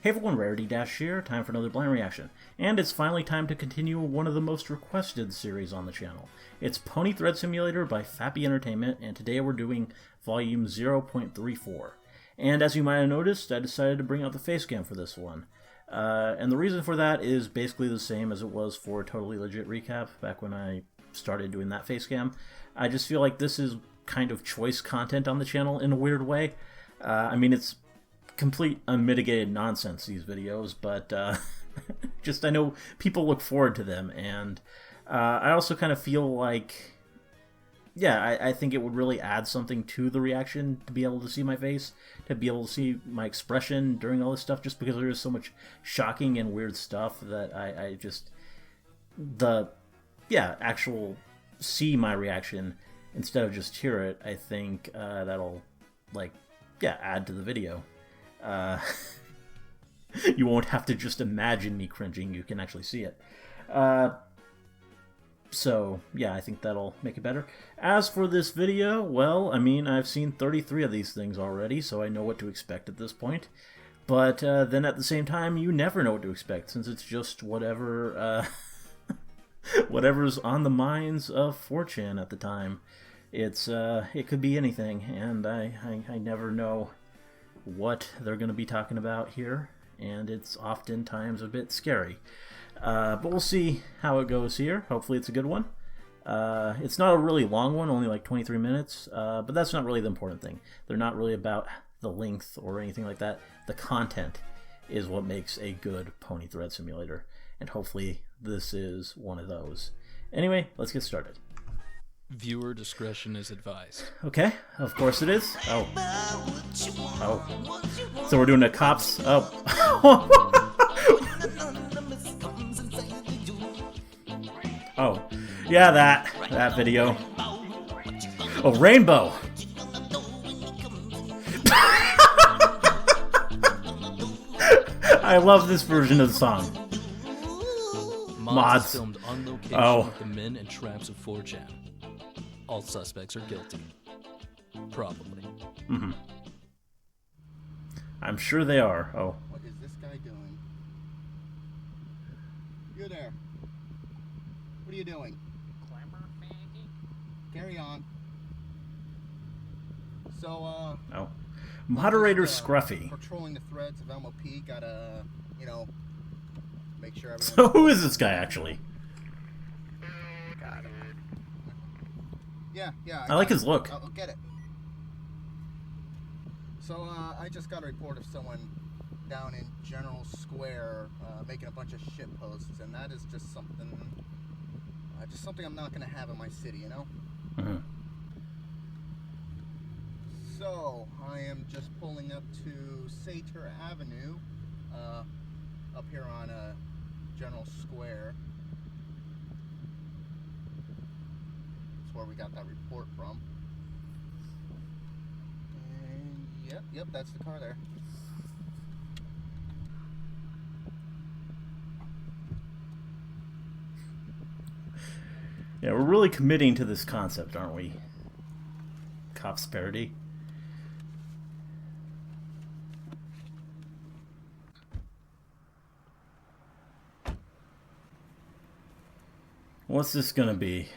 Hey everyone, RarityDash here, time for another blind reaction. And it's finally time to continue one of the most requested series on the channel. It's Pony Thread Simulator by Fappy Entertainment, and today we're doing volume 0.34. And as you might have noticed, I decided to bring out the face cam for this one. And the reason for that is basically the same as it was for Totally Legit Recap, back when I started doing that face cam. I just feel like this is kind of choice content on the channel in a weird way. I mean, it's complete unmitigated nonsense, these videos, but just I know people look forward to them, and I also kind of feel like, yeah, I think it would really add something to the reaction to be able to see my face, to be able to see my expression during all this stuff, just because there is so much shocking and weird stuff that I just, actual see my reaction instead of just hear it. I think that'll, add to the video. You won't have to just imagine me cringing, you can actually see it. So, yeah, I think that'll make it better. As for this video, well, I mean, I've seen 33 of these things already, so I know what to expect at this point. But then at the same time, you never know what to expect, since it's just whatever, whatever's on the minds of 4chan at the time. It could be anything, and I never know what they're going to be talking about here, and it's oftentimes a bit scary. But we'll see how it goes here. Hopefully it's a good one. It's not a really long one, only like 23 minutes, but that's not really the important thing. They're not really about the length or anything like that. The content is what makes a good Pony Thread Simulator, and hopefully this is one of those. Anyway, let's get started. Viewer discretion is advised. Okay, of course it is. Oh. So we're doing a cops. Oh. Oh. Yeah, that video. Oh, Rainbow. I love this version of the song. Mods. Filmed on location with the men and traps of 4chan. All suspects are guilty. Probably. Mm-hmm. I'm sure they are. Oh. What is this guy doing? You there. What are you doing? Carry on. So, Oh. Moderator just, Scruffy. Patrolling the threads of MOP, gotta, make sure everyone... So who is this guy, actually? Yeah. I like his look. I'll get it. So, I just got a report of someone down in General Square making a bunch of shit posts, and that is just something I'm not gonna have in my city, you know? Mm-hmm. So, I am just pulling up to Sater Avenue, up here on General Square. Where we got that report from. And yep, that's the car there. Yeah, we're really committing to this concept, aren't we? Cops parody. What's this gonna be?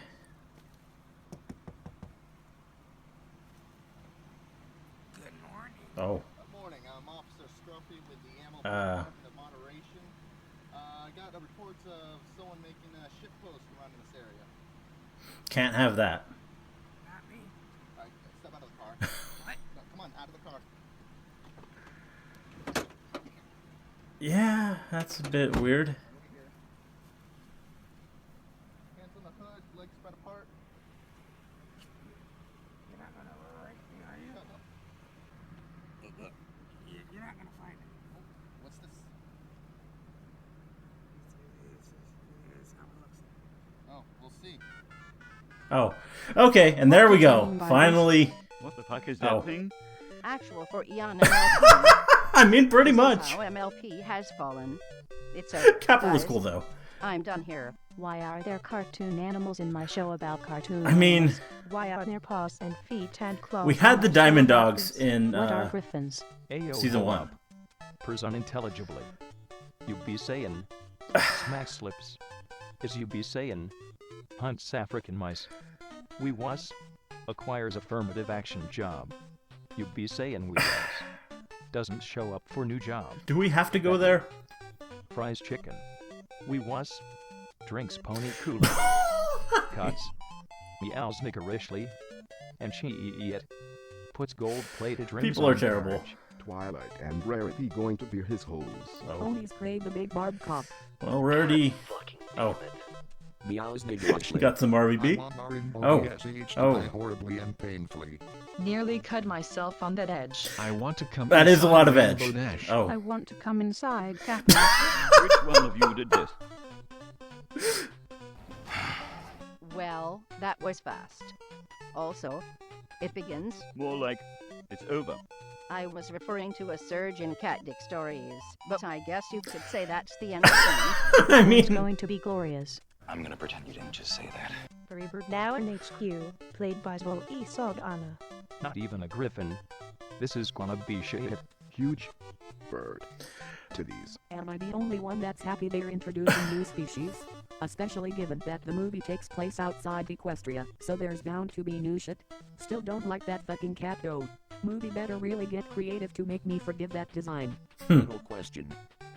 Oh. Good morning. I'm Officer Scruffy with the Ammo Department of Moderation. I got a report of someone making a shit post around in this area. Can't have that. Not me. Alright, step out of the car. What? No, come on, out of the car. Yeah, that's a bit weird. Hands on the hood, legs spread apart. You're not gonna right me, are you? Shut up. You're not gonna find it. What's this? It's how it looks. Oh, we'll see. Oh, okay, and there we go. Finally. What the fuck is that thing? Actual for Eon MLP. I mean, pretty much. How MLP has fallen. It's over. Kappa was cool, though. I'm done here. Why are there cartoon animals in my show about cartoons? I mean, why are there paws and feet and claws? We had the Diamond Dogs in what are griffins? season 1. purrs unintelligibly. You be sayin', smack slips. Is you be sayin', hunts African mice. We was, acquires affirmative action job. You be sayin' we was, doesn't show up for new job. Do we have to go there? Fries chicken. We was, drinks pony Kool-Aid. Cuts, meows niggerishly, and she eat it. Puts gold-plated rings People are on terrible. marriage. Twilight and Rarity going to be his holes. Oh. Ponies crave the big barb cock. Well, Rarity. Oh, Meows we niggerishly. got some RVB. Oh. Oh. Horribly and painfully. Nearly cut myself on that edge. I want to come. That is a lot of edge. RarityDash. I Oh. want to come inside, Captain. Which one of you did this? Well, that was fast. Also, it begins. More like it's over. I was referring to a surge in cat dick stories, but I guess you could say that's the end of things. I It's mean, going to be glorious. I'm gonna pretend you didn't just say that. Freebird now in HQ, played by Zwol Isog Anna. Not even a griffin. This is gonna be shit. Huge bird. Titties. Am I the only one that's happy they're introducing new species? Especially given that the movie takes place outside Equestria, so there's bound to be new shit. Still don't like that fucking cat though. Movie better really get creative to make me forgive that design. Little question.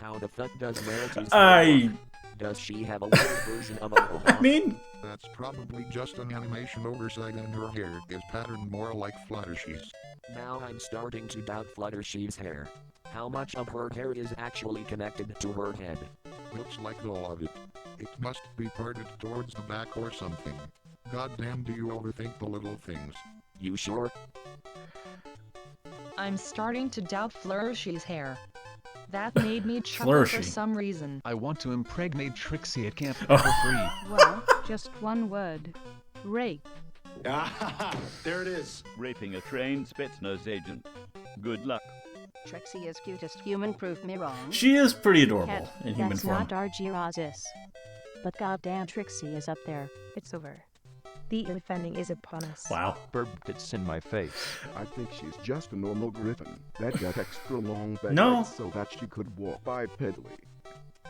How the fuck does Rarity's I Does she have a little version of a mean, That's probably just an animation oversight, and her hair is patterned more like Fluttershy's. Now I'm starting to doubt Fluttershy's hair. How much of her hair is actually connected to her head? Looks like all of it. It must be parted towards the back or something. Goddamn, do you overthink the little things? You sure? I'm starting to doubt Flourishy's hair. That made me chuckle Flourishy. for some reason. I want to impregnate Trixie at camp Oh. for free. Well, just one word. Rape. Ah, there it is. Raping a trained Spetsnaz agent. Good luck. Trixie is cutest human, prove me wrong. she is pretty adorable Cat, in human That's form. not Argyrazis. But goddamn Trixie is up there. It's over. The offending is upon us. Wow. Bird gets in my face. I think she's just a normal griffin that got extra long back No. legs so that she could walk bipedally.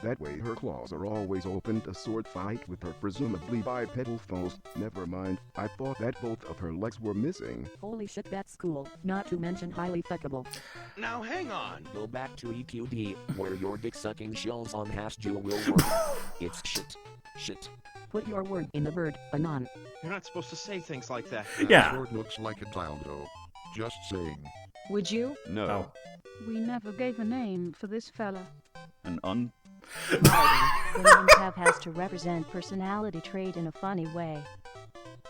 That way her claws are always open to sword fight with her presumably bipedal foes. Never mind, I thought that both of her legs were missing. Holy shit, that's cool. Not to mention highly fuckable. Now hang on. Go back to EQD, where your dick-sucking shells on Hasbro will work. It's shit. Shit. Put your word in the bird, Anon. You're not supposed to say things like that. That Yeah. sword looks like a dildo. Just saying. Would you? No. Oh. We never gave a name for this fella. An un. The name Tab has to represent personality trait in a funny way.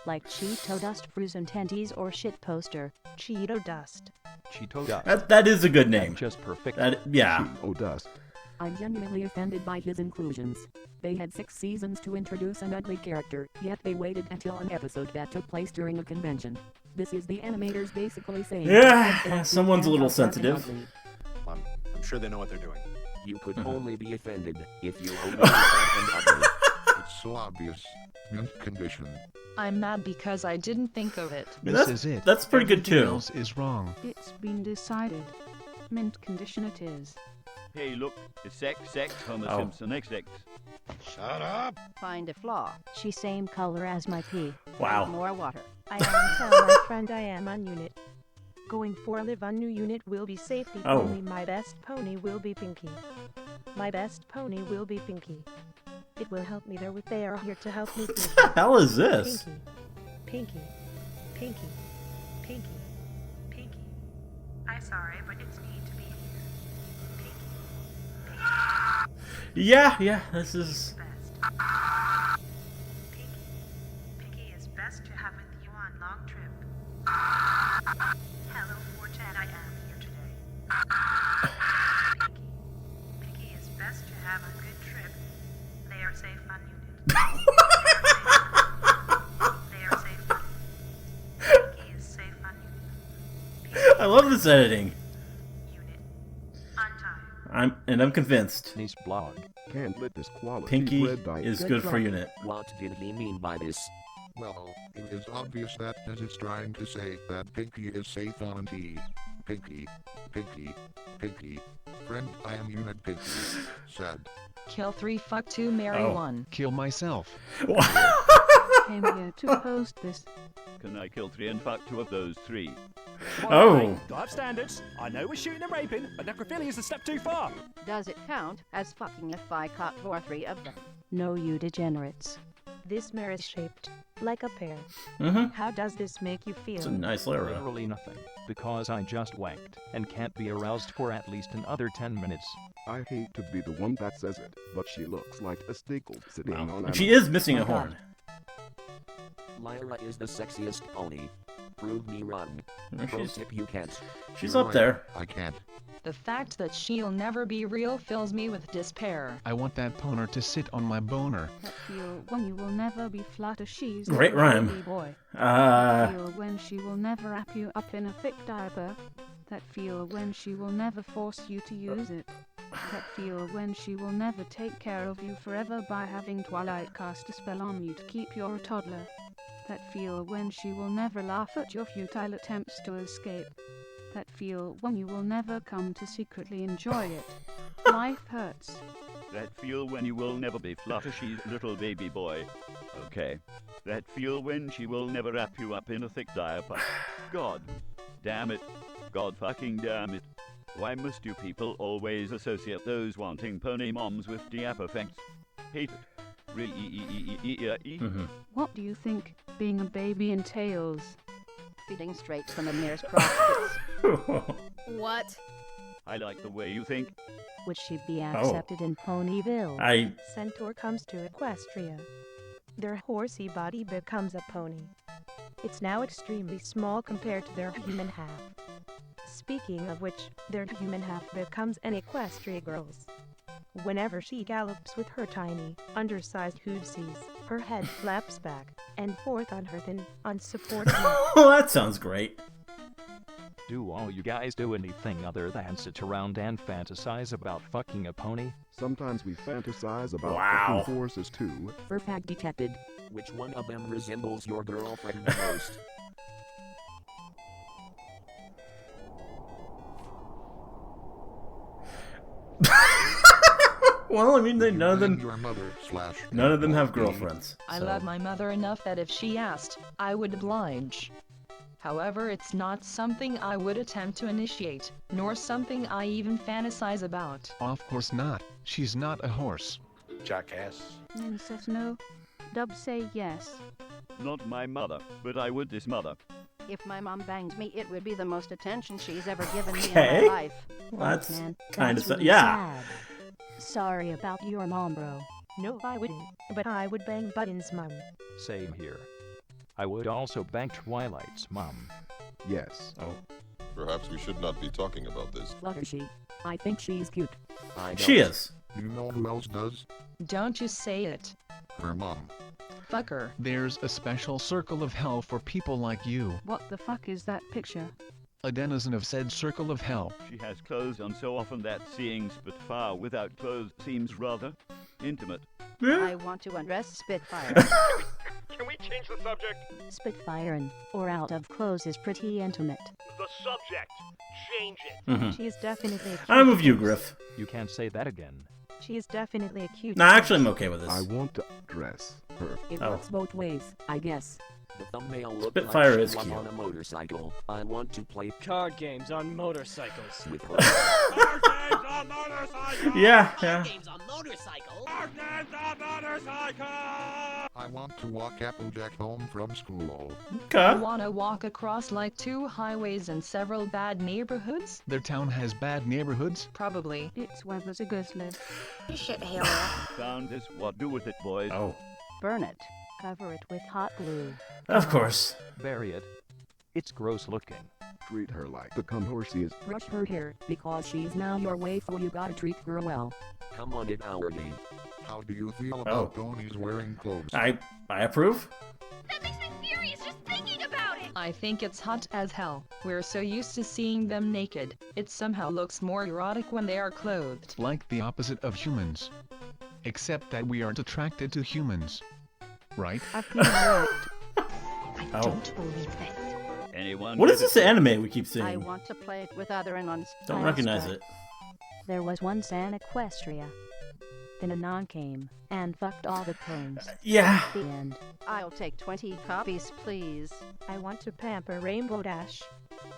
Like Cheeto Dust Frozen Tendies or Shit Poster. Cheeto Dust. Cheeto dust. That is a good name. That's just perfect. Yeah. Oh, dust. I'm genuinely offended by his inclusions. They had 6 seasons to introduce an ugly character, yet they waited until an episode that took place during a convention. This is the animators basically saying... Yeah, someone's a little sensitive. I'm sure they know what they're doing. You could only be offended if you only and ugly. It's so obvious. Mint condition. I'm mad because I didn't think of it. This is it. That's pretty good Everything too. else is wrong. It's been decided. Mint condition it is. Hey, look. It's sex, Homer Oh. Simpson, XX. Shut up. Find a flaw. She's same color as my pee. Wow. More water. I am tell my friend I am on unit. Going for live on new unit will be safety. Oh. Only my best pony will be Pinky. My best pony will be Pinky. It will help me there with they are here to help me. What the hell is this? Pinky. Pinky. Pinky. Pinky. Pinky. I'm sorry, but it's need to be here. Pinky. Yeah, this is... Best. Pinky. Pinky is best to have with you on long trip. Hello, 4chan, I am here today. Pinky. Pinky is best to have a good trip. They are safe on unit. They are safe on unit. Pinky is safe on unit. I love this editing. Unit. On time. I'm convinced. Nice blog. Can't let this quality Pinky bread die. is good for unit. What did he mean by this? Well, it is obvious that as it's trying to say that Pinky is safe on T. Pinky. Pinky. Pinky. friend, I am Unit Picky. Sad. Kill 3, fuck 2, marry Oh. 1. Kill myself. Came here to post this. Can I kill 3 and fuck 2 of those 3? Oh. I have standards. I know we're shooting and raping, but necrophilia is a step too far. Does it count as fucking if I caught 4 or 3 of them? No, you degenerates. This mirror is shaped like a pear. Mm-hmm. How does this make you feel? It's a nice Lara. Literally nothing, because I just wanked and can't be aroused for at least another 10 minutes. I hate to be the one that says it, but she looks like a stickle sitting on And she is missing a horn. Lyra is the sexiest pony. Prove me wrong. Pro She's- tip, you can't. She's up there. I can't. The fact that she'll never be real fills me with despair. I want that poner to sit on my boner. That feel when you will never be flutter. She's Great a rhyme. baby boy. Uh. That feel when she will never wrap you up in a thick diaper. That feel when she will never force you to use it. That feel when she will never take care of you forever by having Twilight cast a spell on you to keep you a toddler. That feel when she will never laugh at your futile attempts to escape. That feel when you will never come to secretly enjoy it. Life hurts. That feel when you will never be Fluttershy's little baby boy. Okay. That feel when she will never wrap you up in a thick diaper. God damn it. God fucking damn it. Why must you people always associate those wanting pony moms with diaper effects? Hate it. What do you think being a baby entails? Feeding straight from the nearest prostitutes. What? I like the way you think. Would she be accepted in Ponyville? Centaur comes to Equestria. Their horsey body becomes a pony. It's now extremely small compared to their human half. Speaking of which, their human half becomes an Equestria girl's. Whenever she gallops with her tiny, undersized hoovesies, her head flaps back and forth on her thin, unsupported neck. Oh, that sounds great. Do all you guys do anything other than sit around and fantasize about fucking a pony? Sometimes we fantasize about Wow. fucking horses too. Furfag detected. Which one of them resembles your girlfriend the most? Well, I mean, none of them. Your mother / None of them have girlfriends. I so- love my mother enough that if she asked, I would oblige. However, it's not something I would attempt to initiate, nor something I even fantasize about. Of course not. She's not a horse. Jackass. Min says no. Dub say yes. Not my mother, but I would this mother. If my mom banged me, it would be the most attention she's ever given me in Okay. my life. Well, that's Man, kind of that's really yeah. sad. Sorry about your mom, bro. No, I wouldn't, but I would bang Button's mum. Same here. I would also bang Twilight's mom. Yes. Oh. Perhaps we should not be talking about this. Fluttershy. I think she's cute. She is. You know who else does? Don't you say it. Her mom. Fucker. There's a special circle of hell for people like you. What the fuck is that picture? A denizen of said circle of hell. She has clothes on so often that seeing Spitfire without clothes seems rather intimate. I want to undress Spitfire. Can we change the subject? Spitfiring, or out of clothes is pretty intimate. The subject. Change it. Mhm. She is definitely a cute. I'm with you, Griff. You can't say that again. She is definitely a cute. Nah, actually, I'm okay with this. I want to dress her. It Oh. works both ways, I guess. The thumbnail looked Spitfire like is she was cute. on a motorcycle. I want to play Card games on motorcycles. with her. Card games on motorcycles. Yeah, yeah. Games on motorcycles. Card games on motorcycles. I want to walk Applejack home from school. You wanna walk across like 2 highways and several bad neighborhoods? Their town has bad neighborhoods? Probably. It's where there's a ghost live. Shit, hell. Found this. What do with it, boys? Oh. Burn it. Cover it with hot glue. Of course. Bury it. It's gross looking. Treat her like the cum horses. Brush her hair, because she's now your waifu. You gotta treat her well. Come on, it our day. How do you feel about ponies wearing clothes? I approve. That makes me furious just thinking about it. I think it's hot as hell. We're so used to seeing them naked. It somehow looks more erotic when they are clothed. Like the opposite of humans. Except that we aren't attracted to humans. Right? I feel hurt. I don't believe this. Anyone? What get is this it? anime we keep I seeing? want to play it with other ones. Don't recognize it. There was once an Equestria. Then Anon came and fucked all the ponies. Yeah. The end. I'll take 20 copies, please. I want to pamper Rainbow Dash.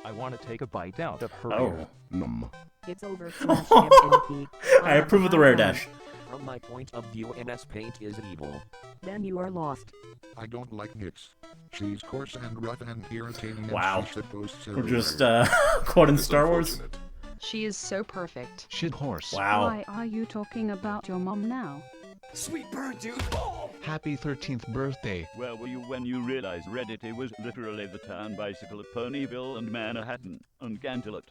I want to take a bite out of her Oh. ear. It's over. Smash MP. I approve of the RarityDash. From my point of view, MS Paint is evil. Then you are lost. I don't like Nyx. She's coarse and rough and irritating. Wow. And she shitposts We're just everywhere. quoting Star Wars. She is so perfect. Shit horse. Wow. Why are you talking about your mom now? Sweet bird, dude. Happy 13th birthday. Where were you when you realized Reddit was literally the town bicycle of Ponyville and Manhattan and Gantelet?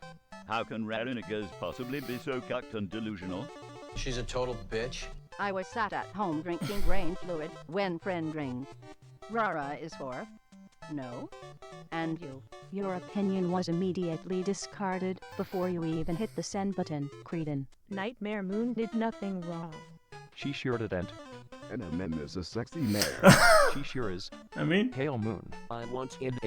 How can Rarinicas possibly be so cucked and delusional? She's a total bitch. I was sat at home drinking brain fluid when friend ring. Rara is for no. And you? Your opinion was immediately discarded before you even hit the send button, cretin. Nightmare Moon did nothing wrong. She sure didn't. And MM is a sexy man. She sure is. I mean, Hail Moon. I want him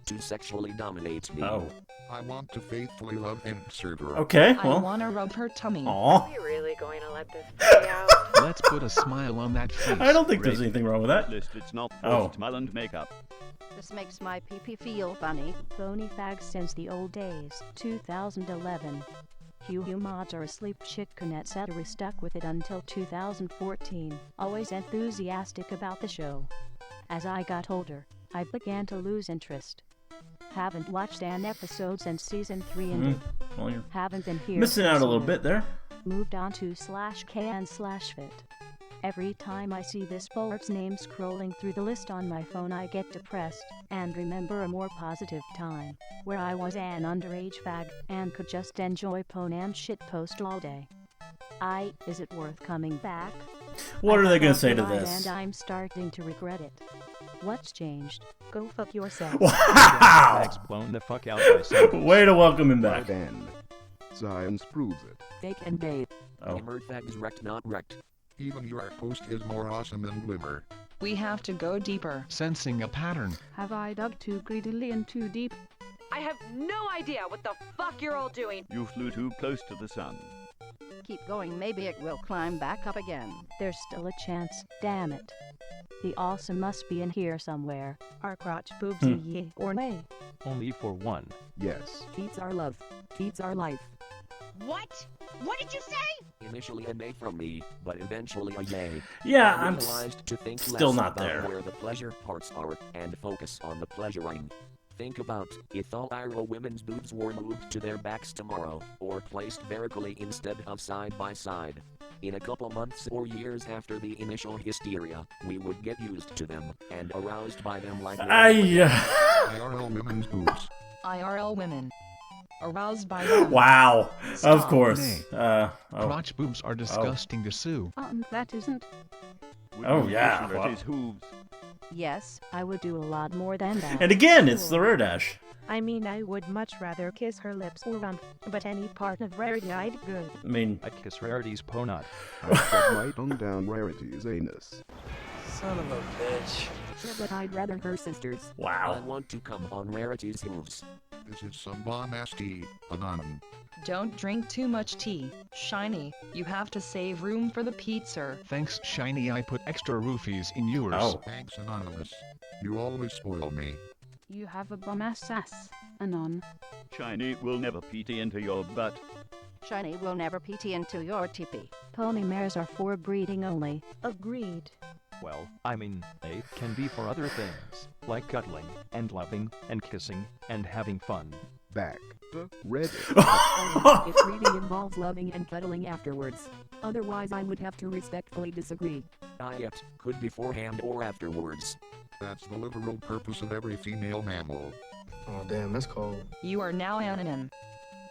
to sexually dominate me. Oh. I want to faithfully love and serve her. Okay, I well. wanna rub her tummy. Aw. Are you really going to let this play out? Let's put a smile on that face. I don't think there's anything wrong with that. It's not Oh. post Mulland makeup. This makes my pee-pee feel funny. Pony fags since the old days, 2011. Hugh mods are asleep chicken etc. Stuck with it until 2014. Always enthusiastic about the show. As I got older, I began to lose interest. Haven't watched an episode since season 3 ended. Well, you're Haven't been here. missing out a since little then. bit there. Moved on to /k/fit. Every time I see this sport's name scrolling through the list on my phone, I get depressed and remember a more positive time where I was an underage fag and could just enjoy pon and shitpost all day. Is it worth coming back? What I are they gonna felt say to right this? And I'm starting to regret it. What's changed? Go fuck yourself. Wow! Bag's blown the fuck out by something. Way to welcome him back. Then, science proves it. Fake and bait. Oh. Gamer fags wrecked, not wrecked. Even your post is more awesome than Glimmer. We have to go deeper. Sensing a pattern. Have I dug too greedily and too deep? I have no idea what the fuck you're all doing. You flew too close to the sun. Keep going, maybe it will climb back up again. There's still a chance, damn it. The awesome must be in here somewhere. Our crotch boobs ye or nay. Only for one. Yes. Teats are love. Teats are life. What? What did you say? Initially a nay from me, but eventually a yay. Yeah, I I'm realized to think still less not about there. where the pleasure parts are and focus on the pleasuring. Think about if all Iro women's boobs were moved to their backs tomorrow, or placed vertically instead of side by side. In a couple months or years after the initial hysteria, we would get used to them and aroused by them like IRL women's boobs. IRL women. Aroused by them. Wow. Of Stop. course. Nay. Oh. Crotch boobs are disgusting to sue. That isn't. Oh, yeah. It is hooves. Yes, I would do a lot more than that. And again, it's the RarityDash. I mean, I would much rather kiss her lips or rump, but any part of Rarity I'd good. I mean, I'd kiss Rarity's ponut. I put my tongue down Rarity's anus. Son of a bitch. But I'd rather her sisters. I wow. want to come on Rarity's hooves. This is some bomb-ass tea, Anon. Don't drink too much tea. Shiny, you have to save room for the pizza. Thanks, Shiny, I put extra roofies in yours. Oh. Thanks, Anonymous. You always spoil me. You have a bum-ass ass, Anon. Shiny will never PT into your butt. Shiny will never PT into your tippy. Pony mares are for breeding only. Agreed. Well, I mean, they can be for other things, like cuddling, and loving, and kissing, and having fun. Back to Reddit. It really involves loving and cuddling afterwards. Otherwise, I would have to respectfully disagree. Diet could beforehand or afterwards. That's the literal purpose of every female mammal. Oh, damn, that's cold. You are now anonym.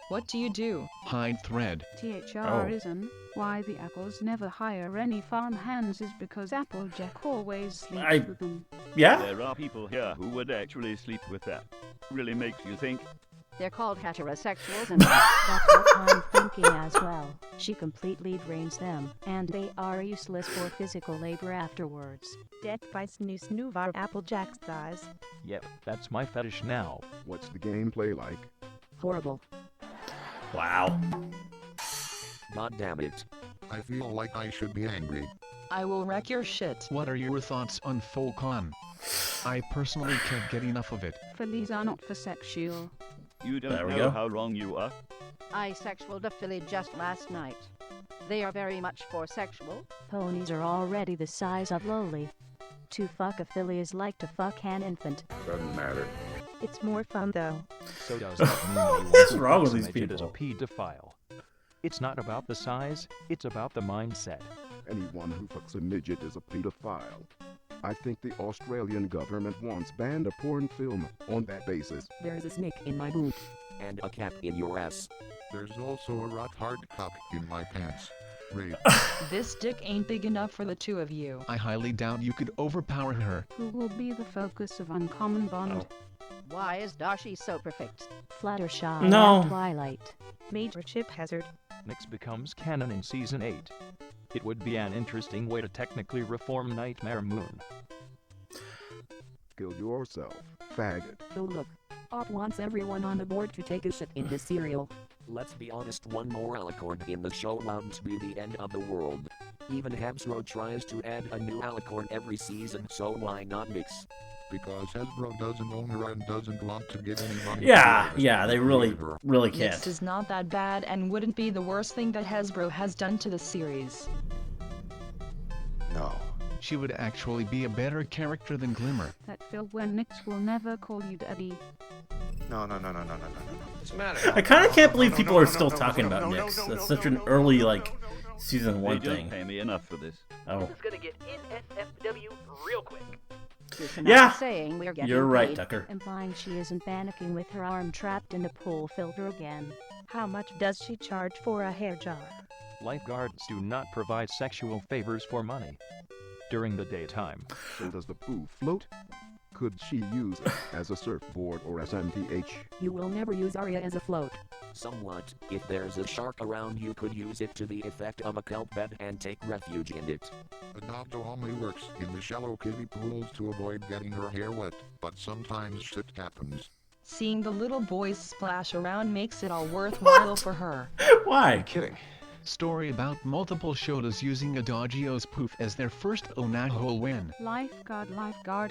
What do you do? Hide thread. THR isn't. Why the apples never hire any farm hands is because Applejack always sleeps with them. Yeah? There are people here who would actually sleep with that. Really makes you think. They're called heterosexuals and That's what I'm thinking as well. She completely drains them, and they are useless for physical labor afterwards. Death by snoo var Applejack's thighs. Yep, that's my fetish now. What's the gameplay like? Horrible. Wow. God damn it. I feel like I should be angry. I will wreck your shit. What are your thoughts on Falcon? I personally can't get enough of it. Fillies are not for sexual. You There don't we know go. how wrong you are. I sexualed a filly just last night. They are very much for sexual. Ponies are already the size of Loli. To fuck a filly is like to fuck an infant. Doesn't matter. It's more fun though. So does that mean that he What's wants to wrong with these approximate it as a people? pedophile? It's not about the size, it's about the mindset. Anyone who fucks a midget is a pedophile. I think the Australian government once banned a porn film on that basis. There's a snake in my boot. And a cap in your ass. There's also a rock hard cock in my pants. Rape. This dick ain't big enough for the two of you. I highly doubt you could overpower her. Who will be the focus of Uncommon Bond? Why is Dashi so perfect? Fluttershy No. and Twilight. Major chip hazard. Nyx becomes canon in Season 8. It would be an interesting way to technically reform Nightmare Moon. Kill yourself, faggot. So look, Op wants everyone on the board to take a shit in his cereal. Let's be honest, one more alicorn in the show won't be the end of the world. Even Hasbro tries to add a new alicorn every season, so why not Nyx? Because Hasbro doesn't own her and doesn't want to give any money. Yeah, they really Nyx can't. is not that bad and wouldn't be the worst thing that Hasbro has done to the series. No. She would actually be a better character than Glimmer. That Phil when Nyx will never call you daddy. No. What's the matter? I kind of can't believe people are still talking about Nyx. That's such an early, like, season 1 They don't thing. pay me enough for this. Oh. It's gonna get NSFW real quick. Yeah, saying we're getting you're right, paid. Tucker. Implying she isn't panicking with her arm trapped in the pool filter again. How much does she charge for a hair job? Lifeguards do not provide sexual favors for money. During the daytime. So does the poo float? Could she use it as a surfboard or SMTH? You will never use Arya as a float. Somewhat. If there's a shark around, you could use it to the effect of a kelp bed and take refuge in it. Adopto only works in the shallow kiddie pools to avoid getting her hair wet, but sometimes shit happens. Seeing the little boys splash around makes it all worthwhile for her. Why? Kidding. Story about multiple Shotas using Adagio's poof as their first Onaho win. Lifeguard,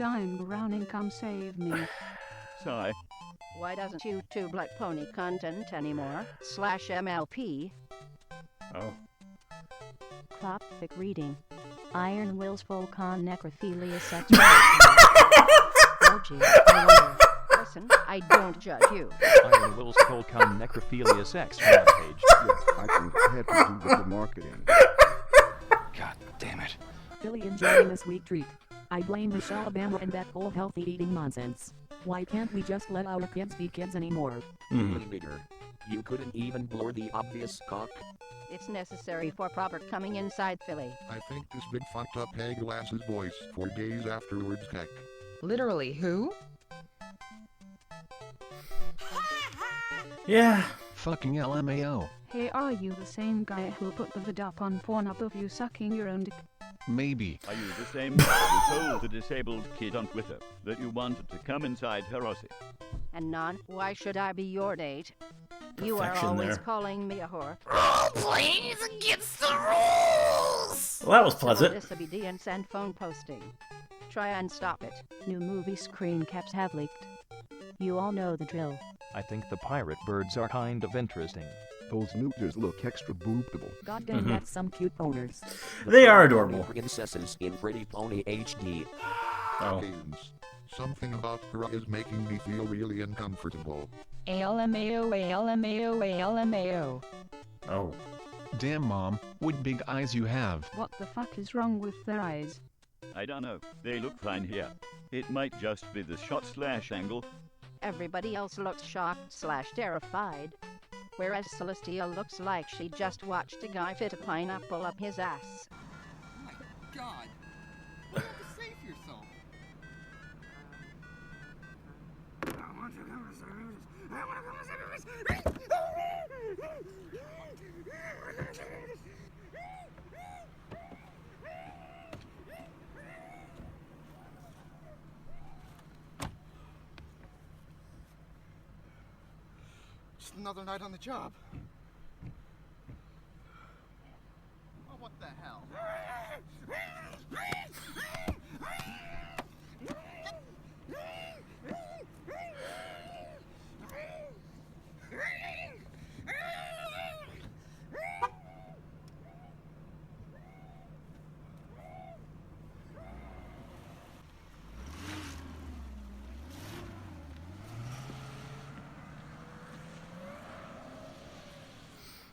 I'm drowning, come save me. Sigh. Why doesn't YouTube like pony content anymore? /MLP. Oh. Clopfic reading. Iron Will's Volcon Necrophilia Sex. Oh gee, I wonder. Listen, I don't judge you. Iron Will's Volcon Necrophilia Sex rampage. I think I had to do with the marketing. God damn it. Billy enjoying a sweet treat. I blame Michelle Obama and that whole healthy eating nonsense. Why can't we just let our kids be kids anymore? Bigger. You couldn't even blur the obvious cock. It's necessary for proper coming inside Philly. I think this big fucked up hag lass's voice for days afterwards, heck. Literally who? Yeah. Fucking LMAO. Hey, are you the same guy who put the vid up on Pornhub of you sucking your own dick? Maybe. Are you the same guy who told the disabled kid on Twitter that you wanted to come inside her Aussie? And Non, why should I be your date? You are Perfection always there. calling me a whore. Playing against the rules! Well, that was pleasant. Disobedience and phone posting. Try and stop it. New movie screen caps have leaked. You all know the drill. I think the pirate birds are kind of interesting. Those neuters look extra boopable. Goddamn, that's some cute boners. They are adorable. Princesses in Pretty Pony HD. Oh. Something about her is making me feel really uncomfortable. ALMAO, ALMAO, ALMAO. Oh. Damn, Mom, what big eyes you have. What the fuck is wrong with their eyes? I don't know. They look fine here. It might just be the shot/angle. Everybody else looks shocked/terrified. Whereas Celestia looks like she just watched a guy fit a pineapple up his ass. Oh my god. What have to say for yourself? Just another night on the job.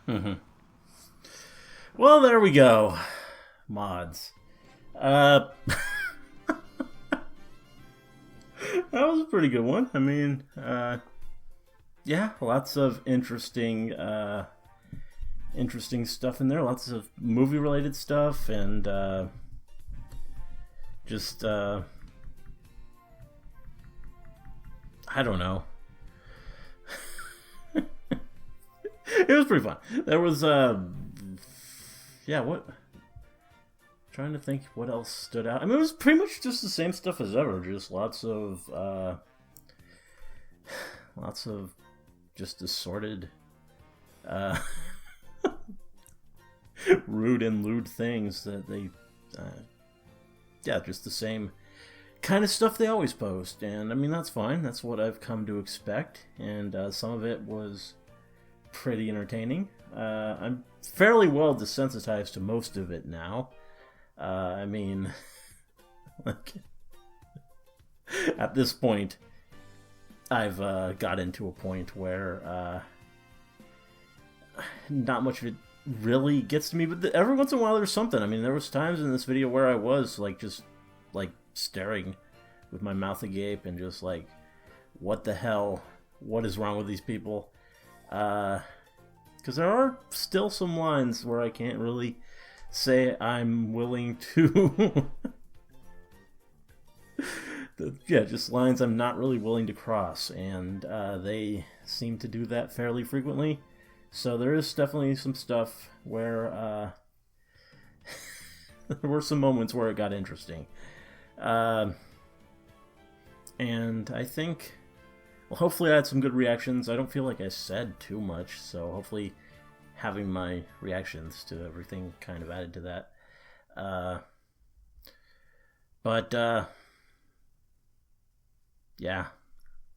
Mm-hmm. Well, there we go. Mods. That was a pretty good one. I mean, yeah, lots of interesting stuff in there. Lots of movie-related stuff, and just I don't know. It was pretty fun. There was yeah, what? Trying to think what else stood out. I mean, it was pretty much just the same stuff as ever. Just lots of just assorted, rude and lewd things that they, yeah, just the same kind of stuff they always post. And I mean, that's fine. That's what I've come to expect. And some of it was pretty entertaining. I'm fairly well desensitized to most of it now. I mean, like, at this point, I've got into a point where not much of it really gets to me, but every once in a while there's something. I mean, there was times in this video where I was like just like staring with my mouth agape and just like, what the hell? What is wrong with these people? Because there are still some lines where I can't really say I'm willing to yeah, just lines I'm not really willing to cross, and they seem to do that fairly frequently. So there is definitely some stuff where there were some moments where it got interesting. And I think, well, hopefully I had some good reactions. I don't feel like I said too much, so hopefully having my reactions to everything kind of added to that. But yeah,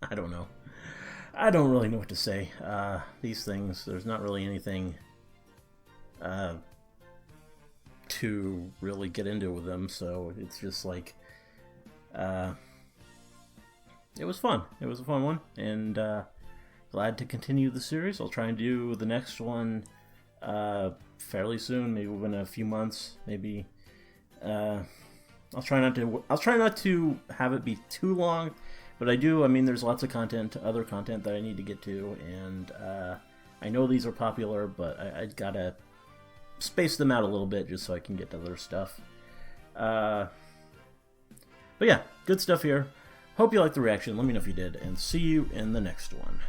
I don't know. I don't really know what to say. These things, there's not really anything to really get into with them, so it's just like, it was fun. It was a fun one, and glad to continue the series. I'll try and do the next one fairly soon, maybe within a few months. Maybe I'll try not to have it be too long, but I mean, there's lots of other content that I need to get to, and I know these are popular, but I gotta space them out a little bit just so I can get to other stuff. But yeah, good stuff here. Hope you liked the reaction. Let me know if you did, and see you in the next one.